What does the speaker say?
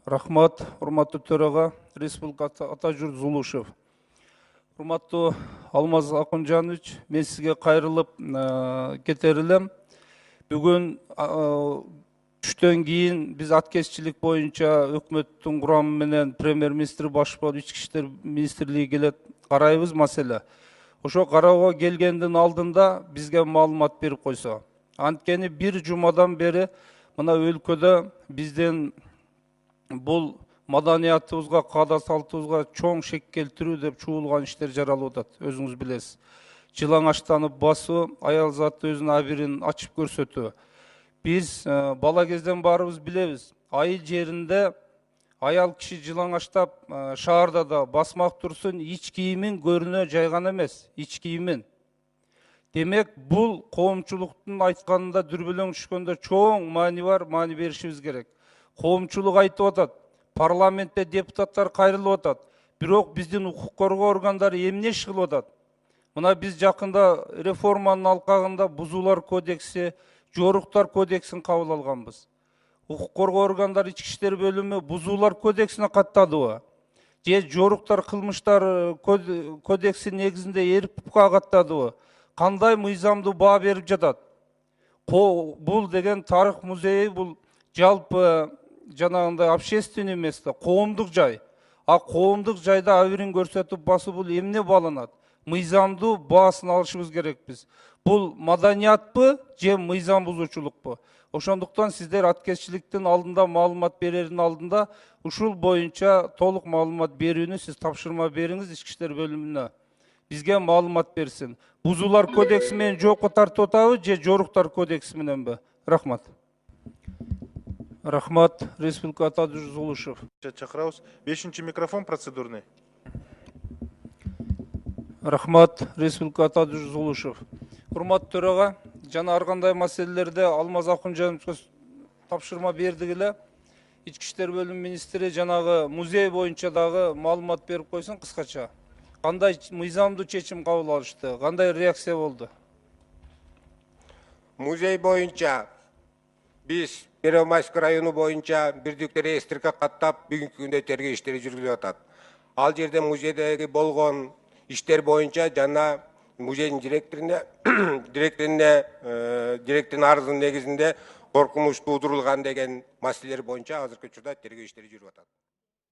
Рахмат, урматтуу төрага, Республика Атажурт Зулушев. Урматтуу Алмаз Акунжанович, мен сизге кайрылып кетерилем. Бүгүн түштөн кийин биз аткезчилик боюнча өкмөттүн курамы менен премьер-министр баш болуп ички иштер министрлиги келет, карайбыз маселе. Ошо кароого келгендин алдында бизге маалымат берип койсо. Анткени бир жумадан бери мына өлкөдө биздин бул маданиятыбызга, каада салтыбызга чоң шек келтирүү деп чуулган иштер жаралып атат, өзүңүз билесиз. Жылаңачтанып басуу, аял заты өзүнүн абирин ачып көрсөтүү. Биз бала кезден баарыбыз билебиз. Айыл жеринде аял киши жылаңачтап шаарда да басмак турсун, ич кийимин көрүнө жайган эмес, ич кийимин. Демек, бул коомчулуктун айтканында дүрбөлөң түшкөндө чоң маани бар, маани беришибиз керек. Коомчулук айтып атат, парламентте депутаттар кайрылып атат. Бирок биздин укук коргоо органдары эмне иш кылып атат? Мына биз жакында реформанын алкагында бузуулар кодекси, жоруктар кодексин кабыл алганбыз. Укук коргоо органдары ички иштер бөлүмү бузуулар кодексине каттадыбы? Же жоруктар кылмыштар кодекси негизинде РПК каттадыбы? Кандай мыйзамдуу баа берип жатат? Бул деген тарых музейи, бул жалпы жанагындай общественный место, коомдук жай. А коомдук жайда абирин көрсөтүп басуу бул эмне бааланат? Мыйзамдуу баасын алышыбыз керекпиз. Бул маданиятпы же мыйзам бузуучулукпу? Ошондуктан сиздер аткезчиликтин алдында маалымат берердин алдында ушул боюнча толук маалымат берүүнү сиз тапшырма бериңиз ички иштер бөлүмүнө. Бизге маалымат берсин. Бузуулар кодекси менен жокко тартып атабы же жоруктар кодекси мененби? Рахмат. Рахмат, Республика Атажурт Зулушев. Чакырабыз. 5-чи микрофон процедурный. Рахмат, Республика Атажурт Зулушев. Урматтуу төрага, жана ар кандай маселелерде Алмаз Акунжановичке тапшырма бердик эле. Ички иштер бөлүмү министри жанагы музей боюнча дагы маалымат берип койсун кыскача. Кандай мыйзамдуу чечим кабыл алышты? Кандай реакция болду? Музей боюнча биз Первомайский району боюнча бирдиктүү реестрге каттап, бүгүнкү күндө тергөө иштери жүргүзүлүп атат. Ал жерде музейдеги болгон иштер боюнча жана музейдин директордун арызынын негизинде коркунуч туудурулган деген маселелер боюнча азыркы учурда тергөө иштери жүрүп атат.